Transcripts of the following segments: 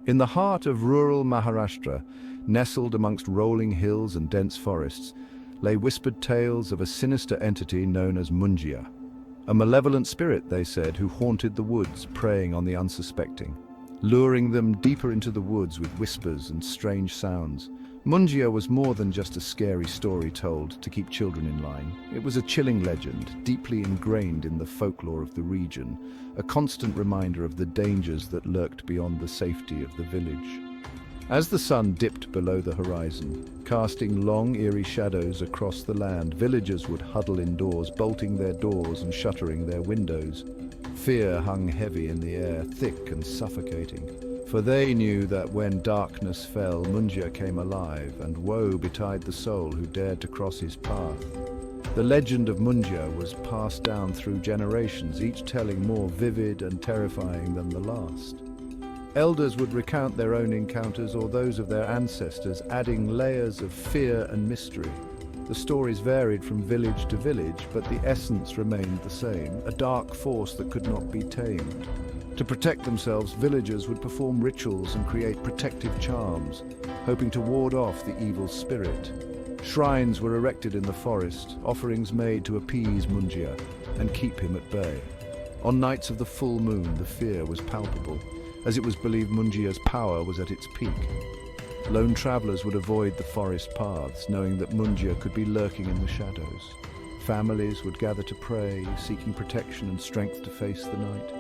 In the heart of rural Maharashtra, nestled amongst rolling hills and dense forests, lay whispered tales of a sinister entity known as Munjhya. A malevolent spirit, they said, who haunted the woods, preying on the unsuspecting, luring them deeper into the woods with whispers and strange sounds. Munjhya was more than just a scary story told to keep children in line. It was a chilling legend, deeply ingrained in the folklore of the region, a constant reminder of the dangers that lurked beyond the safety of the village. As the sun dipped below the horizon, casting long, eerie shadows across the land, villagers would huddle indoors, bolting their doors and shuttering their windows. Fear hung heavy in the air, thick and suffocating. For they knew that when darkness fell, Munjhya came alive, and woe betide the soul who dared to cross his path. The legend of Munjhya was passed down through generations, each telling more vivid and terrifying than the last. Elders would recount their own encounters or those of their ancestors, adding layers of fear and mystery. The stories varied from village to village, but the essence remained the same, a dark force that could not be tamed. To protect themselves, villagers would perform rituals and create protective charms, hoping to ward off the evil spirit. Shrines were erected in the forest, offerings made to appease Munjhya and keep him at bay. On nights of the full moon, the fear was palpable, as it was believed Munjhya's power was at its peak. Lone travelers would avoid the forest paths, knowing that Munjhya could be lurking in the shadows. Families would gather to pray, seeking protection and strength to face the night.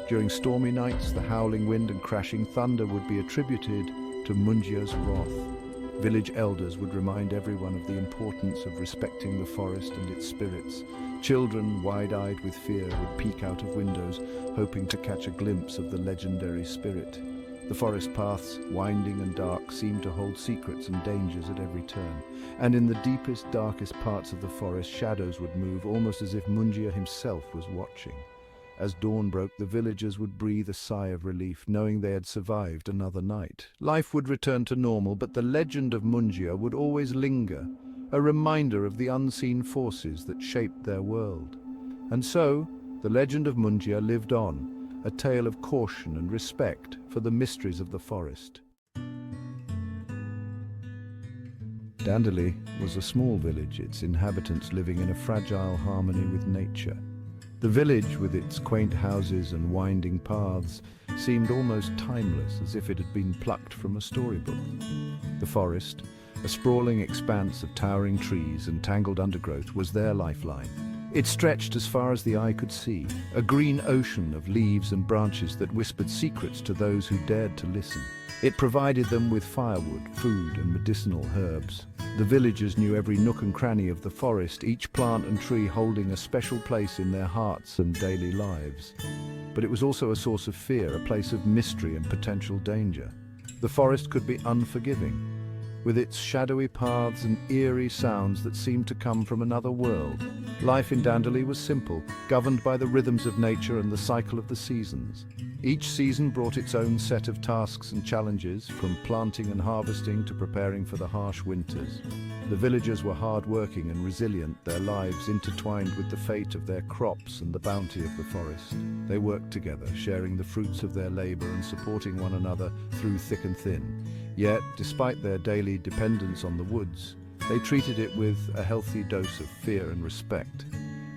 During stormy nights, the howling wind and crashing thunder would be attributed to Munjhya's wrath. Village elders would remind everyone of the importance of respecting the forest and its spirits. Children, wide-eyed with fear, would peek out of windows, hoping to catch a glimpse of the legendary spirit. The forest paths, winding and dark, seemed to hold secrets and dangers at every turn. And in the deepest, darkest parts of the forest, shadows would move, almost as if Munjhya himself was watching. As dawn broke, the villagers would breathe a sigh of relief, knowing they had survived another night. Life would return to normal, but the legend of Munjhya would always linger, a reminder of the unseen forces that shaped their world. And so, the legend of Munjhya lived on, a tale of caution and respect for the mysteries of the forest. Dandeli was a small village, its inhabitants living in a fragile harmony with nature. The village, with its quaint houses and winding paths, seemed almost timeless, as if it had been plucked from a storybook. The forest, a sprawling expanse of towering trees and tangled undergrowth, was their lifeline. It stretched as far as the eye could see, a green ocean of leaves and branches that whispered secrets to those who dared to listen. It provided them with firewood, food, and medicinal herbs. The villagers knew every nook and cranny of the forest, each plant and tree holding a special place in their hearts and daily lives. But it was also a source of fear, a place of mystery and potential danger. The forest could be unforgiving, with its shadowy paths and eerie sounds that seemed to come from another world. Life in Dandeli was simple, governed by the rhythms of nature and the cycle of the seasons. Each season brought its own set of tasks and challenges, from planting and harvesting to preparing for the harsh winters. The villagers were hard-working and resilient, their lives intertwined with the fate of their crops and the bounty of the forest. They worked together, sharing the fruits of their labor and supporting one another through thick and thin. Yet, despite their daily dependence on the woods, they treated it with a healthy dose of fear and respect.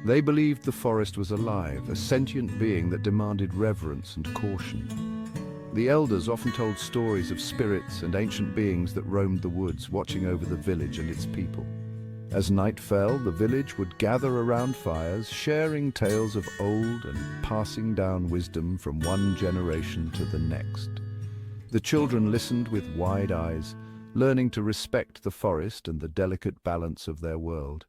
They believed the forest was alive, a sentient being that demanded reverence and caution. The elders often told stories of spirits and ancient beings that roamed the woods, watching over the village and its people. As night fell, the village would gather around fires, sharing tales of old and passing down wisdom from one generation to the next. The children listened with wide eyes, learning to respect the forest and the delicate balance of their world.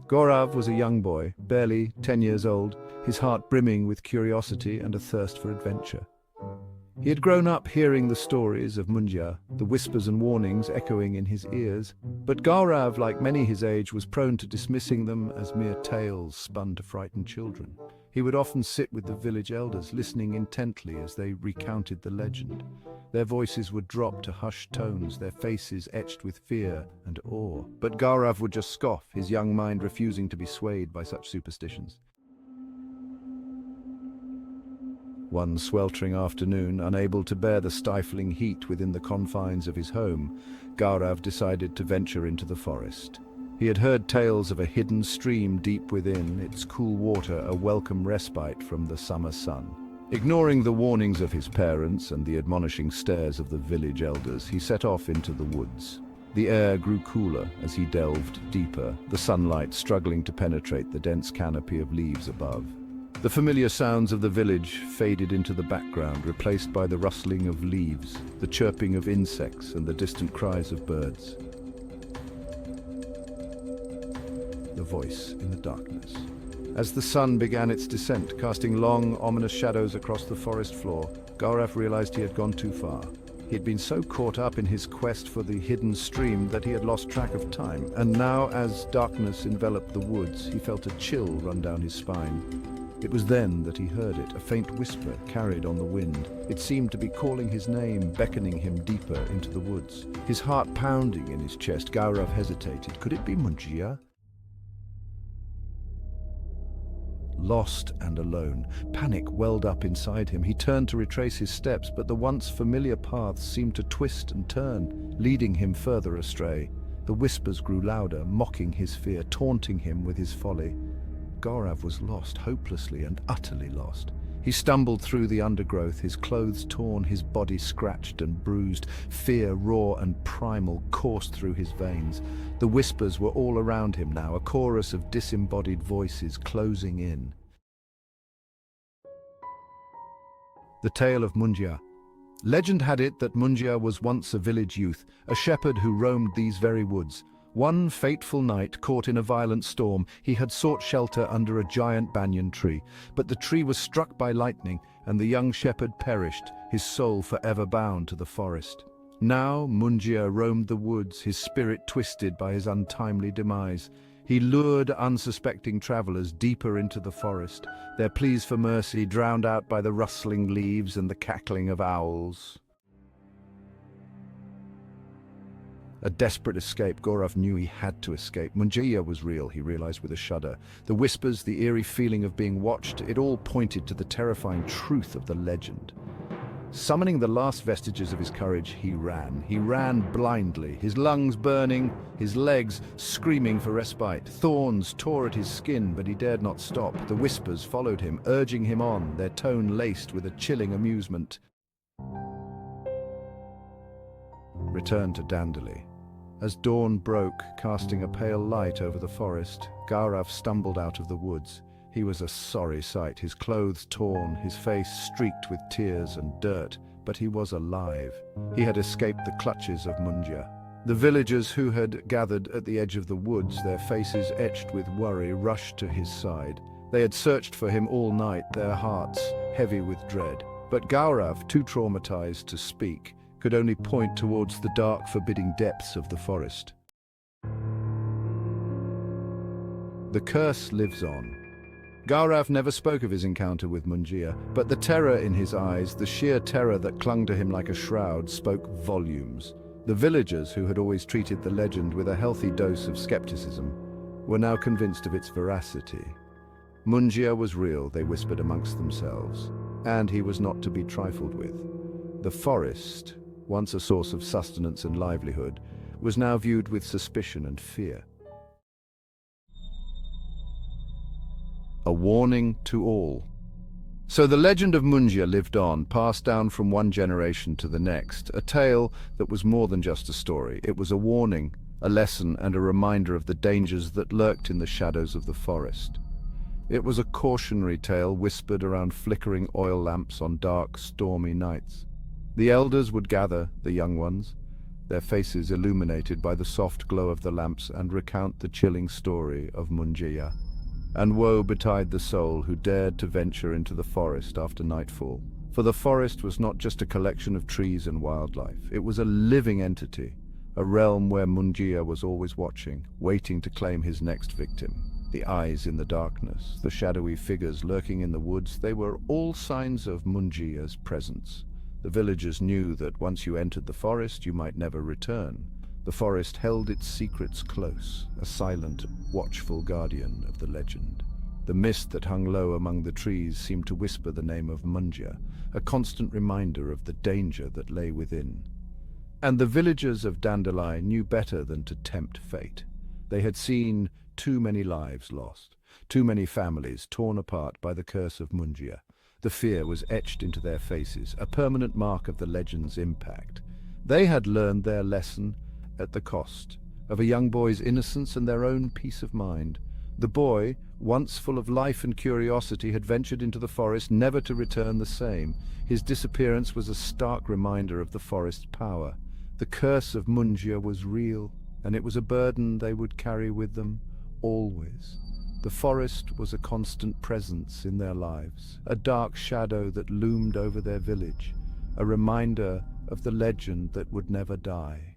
Gaurav was a young boy, barely 10 years old, his heart brimming with curiosity and a thirst for adventure. He had grown up hearing the stories of Munjhya, the whispers and warnings echoing in his ears, but Gaurav, like many his age, was prone to dismissing them as mere tales spun to frighten children. He would often sit with the village elders, listening intently as they recounted the legend. Their voices would drop to hushed tones, their faces etched with fear and awe. But Gaurav would just scoff, his young mind refusing to be swayed by such superstitions. One sweltering afternoon, unable to bear the stifling heat within the confines of his home, Gaurav decided to venture into the forest. He had heard tales of a hidden stream deep within, its cool water a welcome respite from the summer sun. Ignoring the warnings of his parents and the admonishing stares of the village elders, he set off into the woods. The air grew cooler as he delved deeper, the sunlight struggling to penetrate the dense canopy of leaves above. The familiar sounds of the village faded into the background, replaced by the rustling of leaves, the chirping of insects, and the distant cries of birds. The voice in the darkness. As the sun began its descent, casting long, ominous shadows across the forest floor, Gaurav realized he had gone too far. He had been so caught up in his quest for the hidden stream that he had lost track of time, and now, as darkness enveloped the woods, he felt a chill run down his spine. It was then that he heard it, a faint whisper carried on the wind. It seemed to be calling his name, beckoning him deeper into the woods. His heart pounding in his chest, Gaurav hesitated. Could it be Munjhya? Lost and alone, panic welled up inside him. He turned to retrace his steps, but the once familiar paths seemed to twist and turn, leading him further astray. The whispers grew louder, mocking his fear, taunting him with his folly. Gaurav was lost, hopelessly and utterly lost. He stumbled through the undergrowth, his clothes torn, his body scratched and bruised. Fear, raw and primal, coursed through his veins. The whispers were all around him now, a chorus of disembodied voices closing in. The tale of Munjhya. Legend had it that Munjhya was once a village youth, a shepherd who roamed these very woods. One fateful night, caught in a violent storm, he had sought shelter under a giant banyan tree. But the tree was struck by lightning, and the young shepherd perished, his soul forever bound to the forest. Now Munjhya roamed the woods, his spirit twisted by his untimely demise. He lured unsuspecting travelers deeper into the forest, their pleas for mercy drowned out by the rustling leaves and the cackling of owls. A desperate escape. Gaurav knew he had to escape. Munjhya was real, he realized with a shudder. The whispers, the eerie feeling of being watched, it all pointed to the terrifying truth of the legend. Summoning the last vestiges of his courage, he ran. He ran blindly, his lungs burning, his legs screaming for respite. Thorns tore at his skin, but he dared not stop. The whispers followed him, urging him on, their tone laced with a chilling amusement. Return to Dandeli. As dawn broke, casting a pale light over the forest, Gaurav stumbled out of the woods. He was a sorry sight, his clothes torn, his face streaked with tears and dirt, but he was alive. He had escaped the clutches of Munjhya. The villagers who had gathered at the edge of the woods, their faces etched with worry, rushed to his side. They had searched for him all night, their hearts heavy with dread. But Gaurav, too traumatized to speak, could only point towards the dark, forbidding depths of the forest. The curse lives on. Gaurav never spoke of his encounter with Munjhya, but the terror in his eyes, the sheer terror that clung to him like a shroud, spoke volumes. The villagers, who had always treated the legend with a healthy dose of skepticism, were now convinced of its veracity. Munjhya was real, they whispered amongst themselves, and he was not to be trifled with. The forest, once a source of sustenance and livelihood, was now viewed with suspicion and fear. A warning to all. So the legend of Munjhya lived on, passed down from one generation to the next, a tale that was more than just a story. It was a warning, a lesson, and a reminder of the dangers that lurked in the shadows of the forest. It was a cautionary tale whispered around flickering oil lamps on dark, stormy nights. The elders would gather, the young ones, their faces illuminated by the soft glow of the lamps, and recount the chilling story of Munjhya. And woe betide the soul who dared to venture into the forest after nightfall. For the forest was not just a collection of trees and wildlife. It was a living entity, a realm where Munjhya was always watching, waiting to claim his next victim. The eyes in the darkness, the shadowy figures lurking in the woods, they were all signs of Munjhya's presence. The villagers knew that once you entered the forest, you might never return. The forest held its secrets close, a silent, watchful guardian of the legend. The mist that hung low among the trees seemed to whisper the name of Munjhya, a constant reminder of the danger that lay within. And the villagers of Dandelion knew better than to tempt fate. They had seen too many lives lost, too many families torn apart by the curse of Munjhya. The fear was etched into their faces, a permanent mark of the legend's impact. They had learned their lesson at the cost of a young boy's innocence and their own peace of mind. The boy, once full of life and curiosity, had ventured into the forest, never to return the same. His disappearance was a stark reminder of the forest's power. The curse of Munjhya was real, and it was a burden they would carry with them always. The forest was a constant presence in their lives, a dark shadow that loomed over their village, a reminder of the legend that would never die.